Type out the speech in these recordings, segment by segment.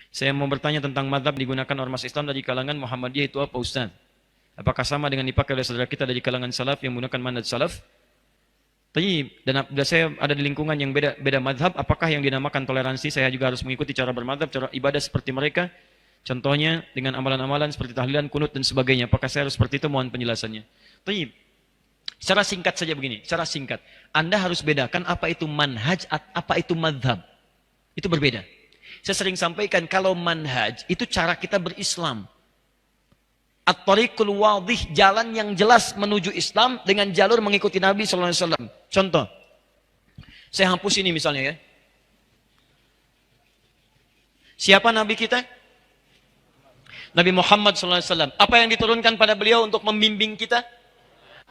Saya mau bertanya tentang madhab digunakan ormas Islam dari kalangan Muhammadiyah itu apa Ustaz? Apakah sama dengan dipakai oleh saudara kita dari kalangan salaf yang menggunakan manhaj salaf? Tapi dan saya ada di lingkungan yang beda madhab, apakah yang dinamakan toleransi saya juga harus mengikuti cara bermadhab, cara ibadah seperti mereka? Contohnya dengan amalan-amalan seperti tahlilan, kunut dan sebagainya. Apakah saya harus seperti itu? Mohon penjelasannya. Tapi secara singkat saja begini, secara singkat. Anda harus bedakan apa itu manhaj, apa itu madhab. Itu berbeda. Saya sering sampaikan kalau manhaj itu cara kita berislam. At-tariqul wadih, jalan yang jelas menuju Islam dengan jalur mengikuti Nabi SAW. Contoh, saya hapus ini misalnya ya. Siapa Nabi kita? Nabi Muhammad SAW. Apa yang diturunkan pada beliau untuk membimbing kita?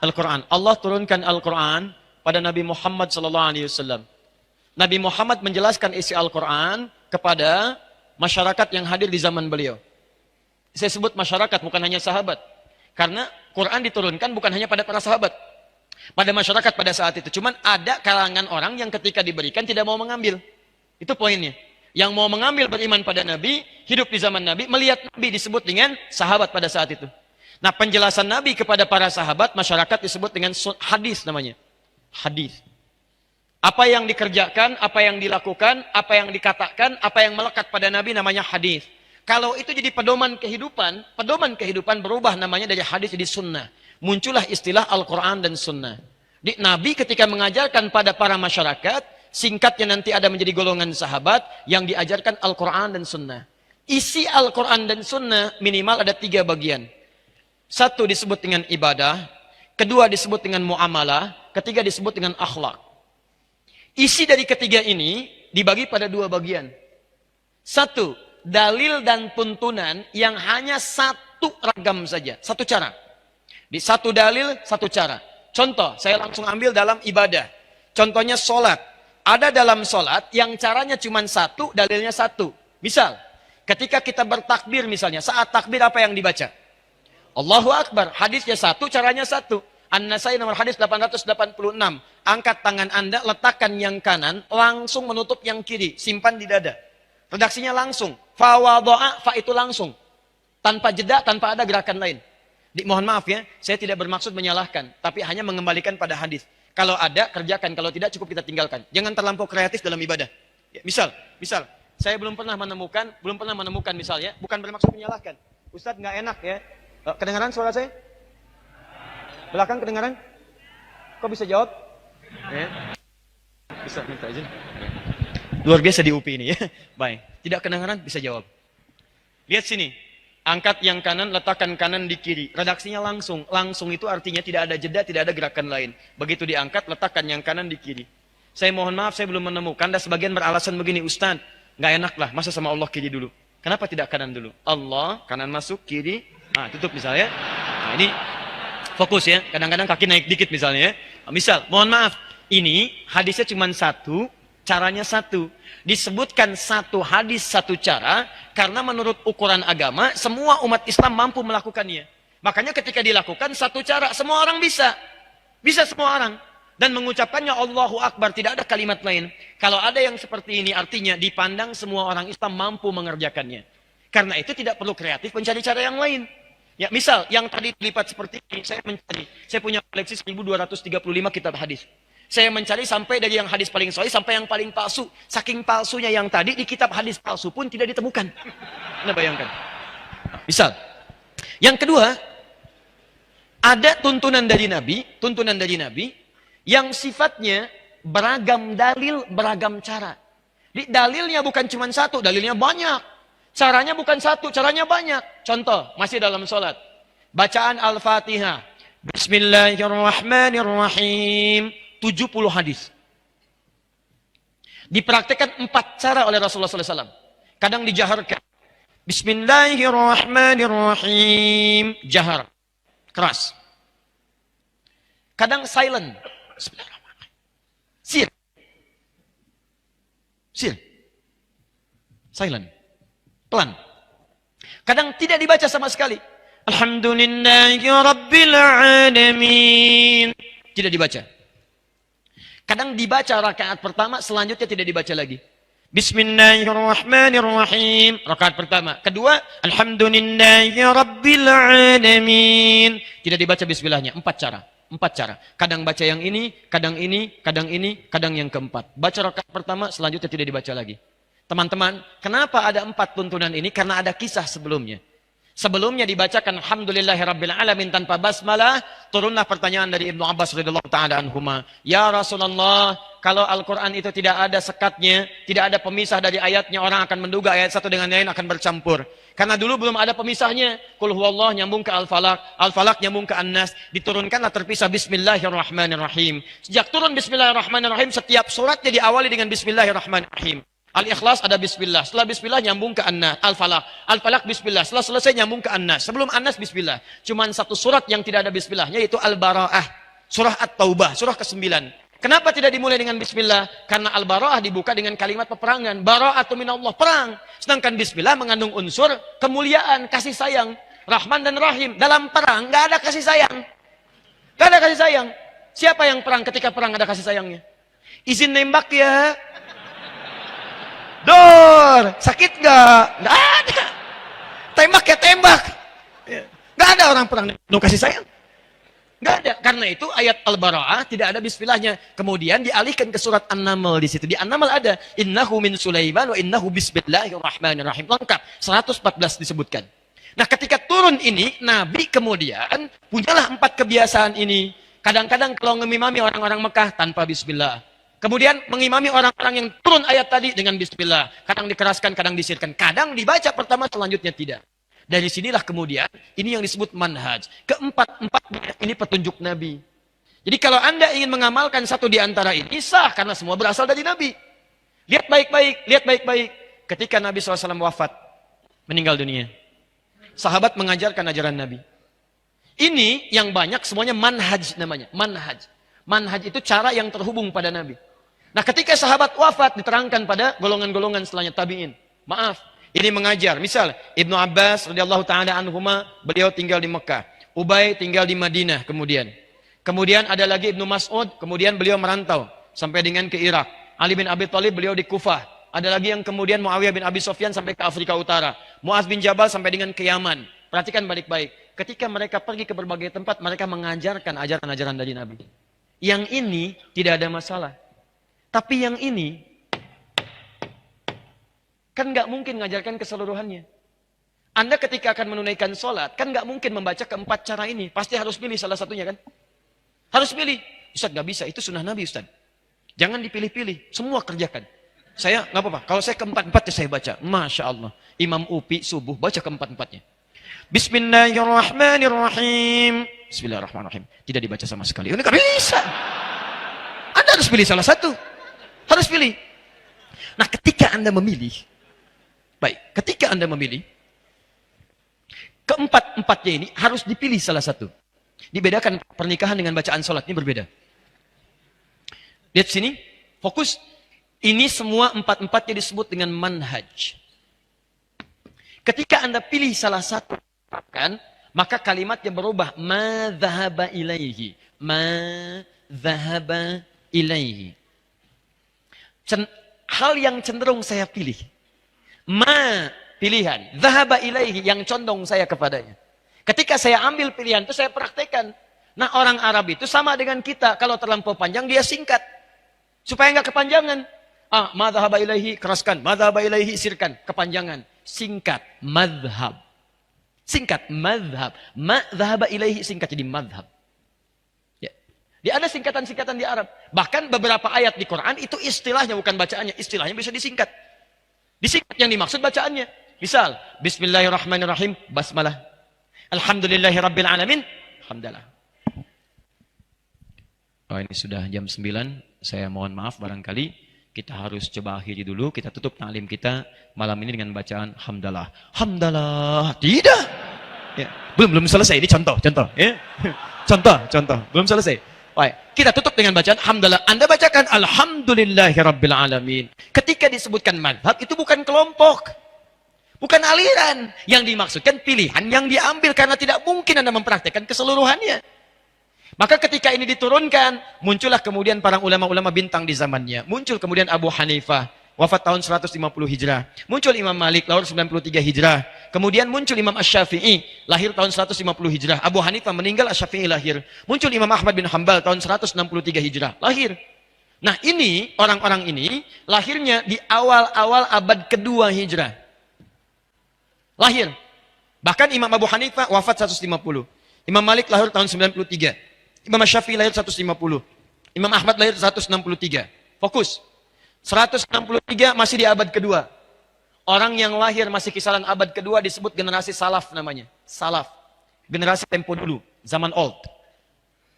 Al-Quran. Allah turunkan Al-Quran pada Nabi Muhammad SAW. Nabi Muhammad menjelaskan isi Al-Quran kepada masyarakat yang hadir di zaman beliau. Saya sebut masyarakat, bukan hanya sahabat. Karena Quran diturunkan bukan hanya pada para sahabat. Pada masyarakat pada saat itu. Cuman ada kalangan orang yang ketika diberikan tidak mau mengambil. Itu poinnya. Yang mau mengambil beriman pada Nabi, hidup di zaman Nabi, melihat Nabi disebut dengan sahabat pada saat itu. Nah, penjelasan Nabi kepada para sahabat, masyarakat disebut dengan hadis namanya. Hadis. Apa yang dikerjakan, apa yang dilakukan, apa yang dikatakan, apa yang melekat pada Nabi namanya hadis. Kalau itu jadi pedoman kehidupan berubah namanya dari hadis jadi sunnah. Muncullah istilah Al-Quran dan sunnah. Nabi ketika mengajarkan pada para masyarakat, singkatnya nanti ada menjadi golongan sahabat yang diajarkan Al-Quran dan sunnah. Isi Al-Quran dan sunnah minimal ada 3 bagian. 1 disebut dengan ibadah, 2 disebut dengan muamalah, 3 disebut dengan akhlak. Isi dari ketiga ini dibagi pada 2 bagian. 1, dalil dan tuntunan yang hanya 1 ragam saja, 1 cara. Di 1 dalil, 1 cara. Contoh, saya langsung ambil dalam ibadah. Contohnya sholat. Ada dalam sholat yang caranya cuma 1, dalilnya 1. Misal, ketika kita bertakbir misalnya, saat takbir apa yang dibaca? Allahu Akbar. Hadisnya 1, caranya 1. An-Nasai nomor hadis 886. Angkat tangan Anda, letakkan yang kanan, langsung menutup yang kiri. Simpan di dada. Redaksinya langsung. Fa wado'a, fa itu langsung. Tanpa jeda, tanpa ada gerakan lain. Mohon maaf ya, saya tidak bermaksud menyalahkan. Tapi hanya mengembalikan pada hadis. Kalau ada, kerjakan. Kalau tidak, cukup kita tinggalkan. Jangan terlampau kreatif dalam ibadah. Ya, misal, saya belum pernah menemukan misalnya, bukan bermaksud menyalahkan. Ustadz nggak enak ya. Kedengaran suara saya? Belakang kedengaran? Kok bisa jawab? Ya. Bisa minta izin. Luar biasa di UPI ini ya. Baik. Tidak kedengaran bisa jawab. Lihat sini. Angkat yang kanan, letakkan kanan di kiri. Redaksinya langsung. Langsung itu artinya tidak ada jeda, tidak ada gerakan lain. Begitu diangkat, letakkan yang kanan di kiri. Saya mohon maaf, saya belum menemukan. Dan sebagian beralasan begini, Ustaz, nggak enak lah. Masa sama Allah kiri dulu? Kenapa tidak kanan dulu? Allah, kanan masuk, kiri. Nah, tutup misalnya. Nah, ini fokus ya. Kadang-kadang kaki naik dikit misalnya ya. Misal, mohon maaf. Ini hadisnya cuma 1, caranya 1. Disebutkan 1 hadis 1 cara karena menurut ukuran agama semua umat Islam mampu melakukannya. Makanya ketika dilakukan 1 cara semua orang bisa semua orang dan mengucapkannya Allahu Akbar, tidak ada kalimat lain. Kalau ada yang seperti ini artinya dipandang semua orang Islam mampu mengerjakannya. Karena itu tidak perlu kreatif mencari cara yang lain. Ya, misal yang tadi dilipat seperti ini saya punya koleksi 1235 kitab hadis. Saya mencari sampai dari yang hadis paling sahih sampai yang paling palsu. Saking palsunya yang tadi di kitab hadis palsu pun tidak ditemukan. Anda bayangkan. Misal, yang kedua, ada tuntunan dari Nabi yang sifatnya beragam dalil, beragam cara. Dalilnya bukan cuma 1, dalilnya banyak. Caranya bukan 1, caranya banyak. Contoh, masih dalam sholat. Bacaan Al-Fatihah. Bismillahirrahmanirrahim. 70 hadis. Dipraktikkan 4 cara oleh Rasulullah SAW. Kadang dijaharkan. Bismillahirrahmanirrahim. Jahar. Keras. Kadang silent. Bismillahirrahmanirrahim. Sir. Silent. Pelan. Kadang tidak dibaca sama sekali. Alhamdulillahirabbil alamin. Tidak dibaca. Kadang dibaca rakaat pertama, selanjutnya tidak dibaca lagi. Bismillahirrahmanirrahim. Rakaat pertama. Kedua, Alhamdulillahirrabbilalamin. Tidak dibaca bismillahnya. 4 cara. 4 cara. Kadang baca yang ini, kadang ini, kadang ini, kadang yang keempat. Baca rakaat pertama, selanjutnya tidak dibaca lagi. Teman-teman, kenapa ada 4 tuntunan ini? Karena ada kisah sebelumnya. Sebelumnya dibacakan Alhamdulillahirrabbilalamin tanpa basmalah, turunlah pertanyaan dari Ibnu Abbas radhiyallahu taala anhuma. Ya Rasulullah, kalau Al-Quran itu tidak ada sekatnya, tidak ada pemisah dari ayatnya, orang akan menduga ayat satu dengan lain akan bercampur. Karena dulu belum ada pemisahnya. Qul huwallah nyambung ke Al-Falaq, Al-Falaq nyambung ke An-Nas, diturunkanlah terpisah Bismillahirrahmanirrahim. Sejak turun Bismillahirrahmanirrahim, setiap suratnya diawali dengan Bismillahirrahmanirrahim. Al-Ikhlas ada bismillah. Setelah bismillah nyambung ke An-Nas, Al-Falaq. Al-Falaq bismillah. Setelah selesai nyambung ke An-Nas. Sebelum An-Nas bismillah. Cuman satu surat yang tidak ada bismillahnya, yaitu Al-Bara'ah. Surah At-Taubah, surah ke-9. Kenapa tidak dimulai dengan bismillah? Karena Al-Bara'ah dibuka dengan kalimat peperangan. Bara'atu minallah, perang. Sedangkan bismillah mengandung unsur kemuliaan, kasih sayang. Rahman dan Rahim. Dalam perang nggak ada kasih sayang. Nggak ada kasih sayang. Siapa yang perang ketika perang ada kasih sayangnya? Izin nembak ya. Dor, sakit nggak? Nggak ada. Tembak ya tembak. Nggak ada orang perang no kasih sayang. Nggak ada. Karena itu ayat Al-Bara'ah tidak ada bismillahnya. Kemudian dialihkan ke surat An-Naml di situ. Di An-Naml ada innahu min Sulaiman wa innahu bismillahirrahmanirrahim. Lengkap. 114 disebutkan. Nah, ketika turun ini, Nabi kemudian punyalah 4 kebiasaan ini. Kadang-kadang kalau ngimami orang-orang Mekah tanpa bismillah. Kemudian mengimami orang-orang yang turun ayat tadi dengan bismillah. Kadang dikeraskan, kadang disirkan. Kadang dibaca pertama, selanjutnya tidak. Dari sinilah kemudian, ini yang disebut manhaj. Keempat-empatnya ini petunjuk Nabi. Jadi kalau Anda ingin mengamalkan satu di antara ini, sah. Karena semua berasal dari Nabi. Lihat baik-baik, lihat baik-baik. Ketika Nabi SAW wafat, meninggal dunia. Sahabat mengajarkan ajaran Nabi. Ini yang banyak semuanya manhaj namanya. Manhaj. Manhaj itu cara yang terhubung pada Nabi. Nah, ketika sahabat wafat diterangkan pada golongan-golongan setelahnya tabi'in. Maaf, ini mengajar. Misal Ibnu Abbas radhiyallahu taala anhuma, beliau tinggal di Mekah. Ubay tinggal di Madinah kemudian. Kemudian ada lagi Ibnu Mas'ud, kemudian beliau merantau sampai dengan ke Irak. Ali bin Abi Thalib beliau di Kufah. Ada lagi yang kemudian Muawiyah bin Abi Sufyan sampai ke Afrika Utara. Muaz bin Jabal sampai dengan ke Yaman. Perhatikan baik-baik. Ketika mereka pergi ke berbagai tempat, mereka mengajarkan ajaran-ajaran dari Nabi. Yang ini tidak ada masalah. Tapi yang ini, kan nggak mungkin mengajarkan keseluruhannya. Anda ketika akan menunaikan sholat, kan nggak mungkin membaca keempat cara ini. Pasti harus pilih salah satunya kan? Harus pilih. Ustaz nggak bisa, itu sunnah Nabi Ustaz. Jangan dipilih-pilih, semua kerjakan. Saya nggak apa-apa, kalau saya keempat-empatnya saya baca. Masya Allah. Imam Upi subuh, baca keempat-empatnya. Bismillahirrahmanirrahim. Bismillahirrahmanirrahim. Tidak dibaca sama sekali. Ini nggak bisa. Anda harus pilih salah satu. Harus pilih. Nah, ketika Anda memilih, baik, ketika Anda memilih, keempat-empatnya ini harus dipilih salah satu. Dibedakan pernikahan dengan bacaan sholat, ini berbeda. Lihat sini, fokus. Ini semua empat-empatnya disebut dengan manhaj. Ketika Anda pilih salah satu, kan, maka kalimatnya berubah. Ma dhahaba ilaihi. Ma dhahaba ilaihi. Hal yang cenderung saya pilih. Ma, pilihan. Dhahaba ilaihi, yang condong saya kepadanya. Ketika saya ambil pilihan itu saya praktekkan. Nah, orang Arab itu sama dengan kita. Kalau terlampau panjang dia singkat. Supaya nggak kepanjangan. Ma dhahaba ilaihi, keraskan. Ma dhahaba ilaihi, sirkan. Kepanjangan. Singkat. Madhab. Singkat. Madhab. Ma dhahaba ilaihi, singkat jadi madhab. Dia ada singkatan-singkatan di Arab. Bahkan beberapa ayat di Quran itu istilahnya bukan bacaannya. Istilahnya bisa disingkat. Disingkat yang dimaksud bacaannya. Misal, Bismillahirrahmanirrahim, basmalah. Alhamdulillahirrabbilalamin, hamdalah. Oh, ini sudah jam 9. Saya mohon maaf barangkali. Kita harus coba akhiri dulu. Kita tutup ta'lim kita malam ini dengan bacaan hamdalah. Hamdalah. Tidak. Ya. Belum selesai. Ini contoh. Ya. Contoh. Belum selesai. Baik, kita tutup dengan bacaan hamdalah. Anda bacakan alhamdulillahirabbilalamin. Ketika disebutkan madhab itu bukan kelompok, bukan aliran. Yang dimaksudkan pilihan yang diambil karena tidak mungkin Anda mempraktekkan keseluruhannya. Maka ketika ini diturunkan, muncullah kemudian para ulama-ulama bintang di zamannya. Muncul kemudian Abu Hanifah, wafat tahun 150 Hijrah. Muncul Imam Malik, lahir 93 Hijrah. Kemudian muncul Imam Asy-Syafi'i, lahir tahun 150 Hijrah. Abu Hanifah meninggal, Asy-Syafi'i lahir. Muncul Imam Ahmad bin Hambal tahun 163 Hijrah, lahir. Nah ini, orang-orang ini, lahirnya di awal-awal abad kedua Hijrah. Lahir. Bahkan Imam Abu Hanifah wafat 150. Imam Malik lahir tahun 93. Imam Asy-Syafi'i lahir 150. Imam Ahmad lahir 163. Fokus. 163 masih di abad kedua. Orang yang lahir masih kisaran abad kedua disebut generasi salaf namanya. Salaf. Generasi tempo dulu. Zaman old.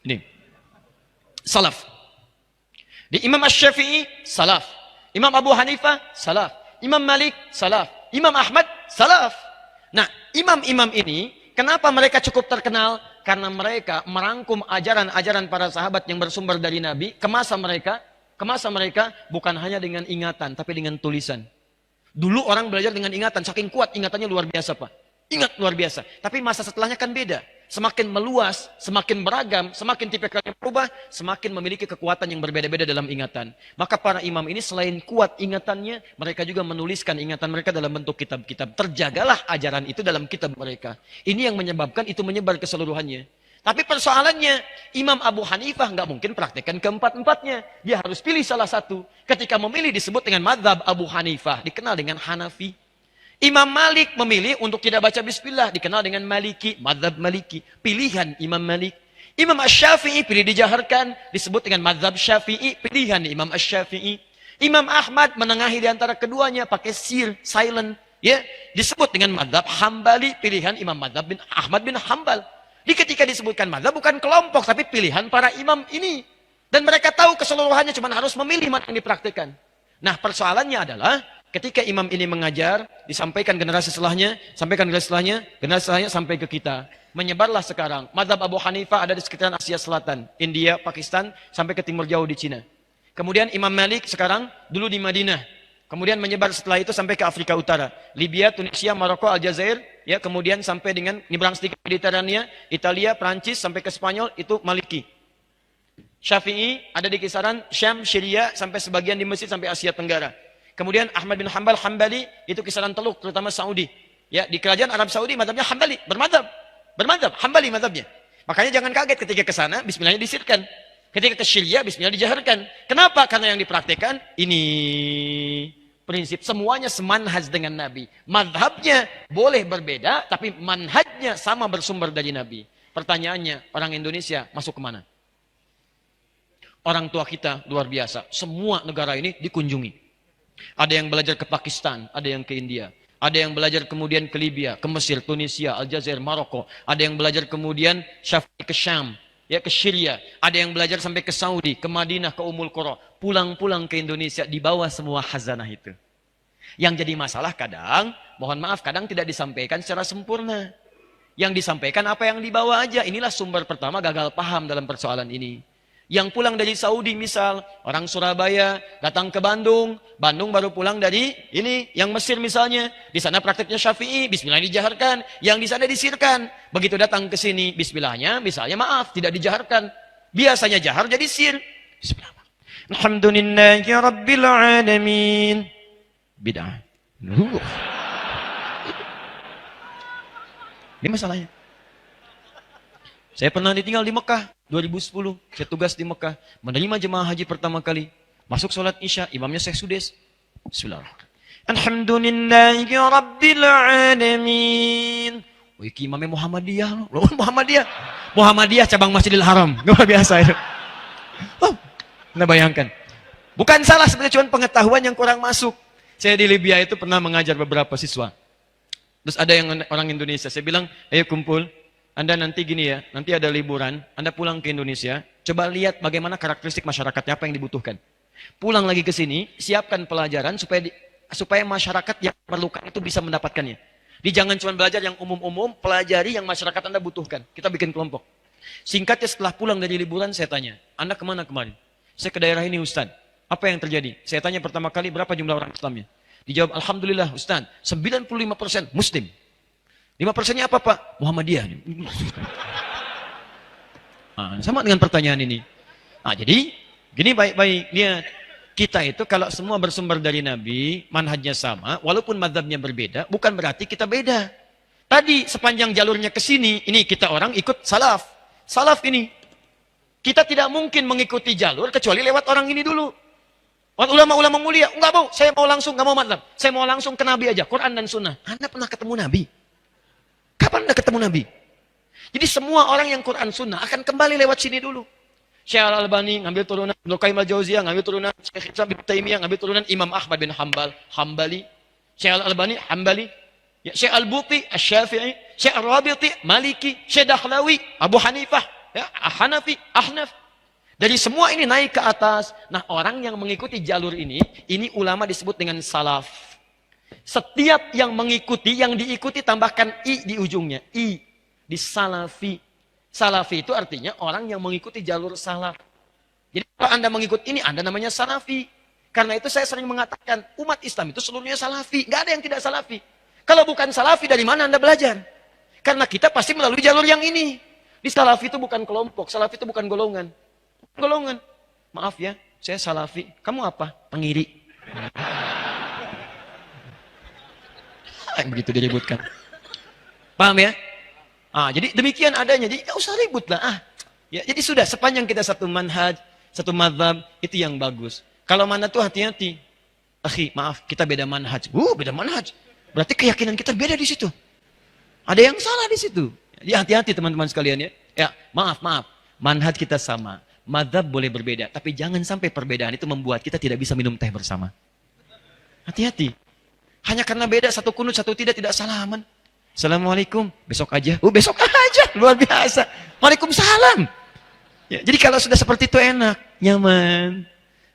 Ini. Salaf. Di Imam Asy-Syafi'i, salaf. Imam Abu Hanifah, salaf. Imam Malik, salaf. Imam Ahmad, salaf. Nah, imam-imam ini, kenapa mereka cukup terkenal? Karena mereka merangkum ajaran-ajaran para sahabat yang bersumber dari Nabi ke masa mereka bukan hanya dengan ingatan, tapi dengan tulisan. Dulu orang belajar dengan ingatan, saking kuat ingatannya luar biasa Pak. Ingat luar biasa. Tapi masa setelahnya kan beda. Semakin meluas, semakin beragam, semakin tipikalnya berubah, semakin memiliki kekuatan yang berbeda-beda dalam ingatan. Maka para imam ini selain kuat ingatannya, mereka juga menuliskan ingatan mereka dalam bentuk kitab-kitab. Terjagalah ajaran itu dalam kitab mereka. Ini yang menyebabkan itu menyebar keseluruhannya. Tapi persoalannya, Imam Abu Hanifah nggak mungkin praktekkan keempat-empatnya. Dia harus pilih salah satu. Ketika memilih disebut dengan mazhab Abu Hanifah, dikenal dengan Hanafi. Imam Malik memilih untuk tidak baca bismillah, dikenal dengan Maliki, mazhab Maliki. Pilihan Imam Malik. Imam Asy-Syafi'i pilih dijaharkan, disebut dengan mazhab Syafi'i, pilihan Imam Asy-Syafi'i. Imam Ahmad menengahi di antara keduanya, pakai sir, silent. Ya, disebut dengan mazhab Hambali, pilihan Imam mazhab bin Ahmad bin Hambal. Di ketika disebutkan mazhab bukan kelompok tapi pilihan para imam ini. Dan mereka tahu keseluruhannya cuma harus memilih mana yang dipraktikkan. Nah, persoalannya adalah ketika imam ini mengajar, disampaikan generasi setelahnya, generasi setelahnya sampai ke kita. Menyebarlah sekarang. Mazhab Abu Hanifah ada di sekitaran Asia Selatan, India, Pakistan, sampai ke timur jauh di Cina. Kemudian Imam Malik sekarang dulu di Madinah. Kemudian menyebar setelah itu sampai ke Afrika Utara. Libya, Tunisia, Maroko, Aljazair. Ya, kemudian sampai dengan nyebrang sedikit Mediterania, Italia, Prancis, sampai ke Spanyol, itu Maliki. Syafi'i ada di kisaran Syam, Syria, sampai sebagian di Mesir, sampai Asia Tenggara. Kemudian Ahmad bin Hambal, Hambali, itu kisaran Teluk, terutama Saudi. Ya, di kerajaan Arab Saudi, mazhabnya Hambali, bermadzhab, Hambali mazhabnya. Makanya jangan kaget ketika ke sana, bismillahnya disirkan. Ketika ke Syria, bismillah dijaharkan. Kenapa? Karena yang dipraktikkan ini prinsip semuanya semanhaj dengan Nabi. Madhabnya boleh berbeda, tapi manhajnya sama bersumber dari Nabi. Pertanyaannya, orang Indonesia masuk kemana? Orang tua kita luar biasa. Semua negara ini dikunjungi. Ada yang belajar ke Pakistan, ada yang ke India. Ada yang belajar kemudian ke Libya, ke Mesir, Tunisia, Aljazair, Maroko. Ada yang belajar kemudian Syafi'i ke Syam, ya ke Syria. Ada yang belajar sampai ke Saudi, ke Madinah, ke Ummul Qura. Pulang-pulang ke Indonesia, dibawa semua khazanah itu. Yang jadi masalah kadang, mohon maaf, kadang tidak disampaikan secara sempurna. Yang disampaikan apa yang dibawa aja. Inilah sumber pertama gagal paham dalam persoalan ini. Yang pulang dari Saudi misal, orang Surabaya datang ke Bandung, Bandung baru pulang dari ini, yang Mesir misalnya, di sana prakteknya Syafi'i, bismillah dijaharkan, yang di sana disirkan. Begitu datang ke sini, bismillahnya, misalnya maaf, tidak dijaharkan. Biasanya jahar jadi sir. Bismillah. Alhamdulillahi Rabbil Alamin. Bid'ah. Ini masalahnya. Saya pernah ditinggal di Mekah 2010. Saya tugas di Mekah, menerima jemaah haji pertama kali. Masuk sholat Isya, imamnya Syekh Sudes. Bismillahirrahmanirrahim. Alhamdulillahi Rabbil Alamin. Oh, iki imamnya Muhammadiyah. Loh, Muhammadiyah cabang Masjidil Haram. Luar biasa itu. Oh, Anda bayangkan. Bukan salah, sebenarnya cuma pengetahuan yang kurang masuk. Saya di Libya itu pernah mengajar beberapa siswa. Terus ada yang orang Indonesia. Saya bilang, ayo kumpul. Anda nanti gini ya, nanti ada liburan, Anda pulang ke Indonesia, coba lihat bagaimana karakteristik masyarakatnya, apa yang dibutuhkan. Pulang lagi ke sini, siapkan pelajaran supaya masyarakat yang perlukan itu bisa mendapatkannya. Jangan cuma belajar yang umum-umum, pelajari yang masyarakat Anda butuhkan. Kita bikin kelompok. Singkatnya setelah pulang dari liburan, saya tanya, Anda kemana kemarin? Saya ke daerah ini Ustaz. Apa yang terjadi? Saya tanya pertama kali, berapa jumlah orang Islamnya? Dijawab, Alhamdulillah Ustaz, 95% Muslim. 5%-nya apa Pak? Muhammadiyah. Nah, sama dengan pertanyaan ini. Nah, jadi, gini baik-baik. Lihat. Kita itu kalau semua bersumber dari Nabi, manhajnya sama, walaupun mazhabnya berbeda, bukan berarti kita beda. Tadi sepanjang jalurnya ke sini, ini kita orang ikut salaf. Salaf ini. Kita tidak mungkin mengikuti jalur kecuali lewat orang ini dulu. Ulama-ulama mulia, enggak mau, saya mau langsung, enggak mau mazhab. Saya mau langsung ke Nabi aja, Quran dan Sunnah. Anda pernah ketemu Nabi? Kapan Anda ketemu Nabi? Jadi semua orang yang Quran Sunnah akan kembali lewat sini dulu. Syekh Al-Albani ngambil turunan Ibnu Qayyim Al-Jauziyah, ngambil turunan Syekh Ibnu Taimiyah, ngambil turunan Imam Ahmad bin Hambali. Syekh Al-Albani Hambali, ya, Syekh Al-Buti Asy-Syafi'i, Syekh Ar-Rabiti Maliki, Syekh Dakhlawi Abu Hanifah, ya, Hanafi, Ahnaf. Dari semua ini naik ke atas. Nah, orang yang mengikuti jalur ini ulama disebut dengan salaf. Setiap yang mengikuti, yang diikuti tambahkan i di ujungnya, i di salafi. Salafi itu artinya orang yang mengikuti jalur salaf. Jadi kalau Anda mengikut ini, Anda namanya salafi. Karena itu saya sering mengatakan, umat Islam itu seluruhnya salafi. Nggak ada yang tidak salafi. Kalau bukan salafi, dari mana Anda belajar? Karena kita pasti melalui jalur yang ini. Di salafi itu bukan kelompok, salafi itu bukan golongan. Golongan. Maaf ya, saya salafi. Kamu apa? Pengiri. Begitu diributkan. Paham ya? Jadi demikian adanya. Jadi nggak usah ribut lah. Ya, jadi sudah sepanjang kita satu manhaj, satu mazhab, itu yang bagus. Kalau mana tuh hati-hati. Akhi, maaf, kita beda manhaj. Beda manhaj. Berarti keyakinan kita beda di situ. Ada yang salah di situ. Jadi hati-hati teman-teman sekalian ya. Ya, maaf. Manhaj kita sama. Mazhab boleh berbeda, tapi jangan sampai perbedaan itu membuat kita tidak bisa minum teh bersama. Hati-hati. Hanya karena beda satu kunut, satu tidak salaman. Assalamualaikum, besok aja. Besok aja, luar biasa. Waalaikumsalam. Ya, jadi kalau sudah seperti itu enak, nyaman.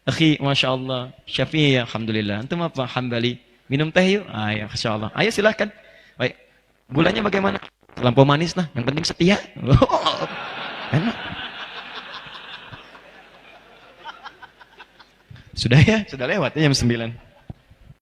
Akhi, Masya Allah. Syafi'i, Alhamdulillah. Antum apa? Hambali. Minum teh yuk? Ya, Masya Allah. Ayo silahkan. Baik. Gulanya bagaimana? Terlampau manis lah. Yang penting setia. Enak. Sudah ya? Sudah lewat ya jam 9.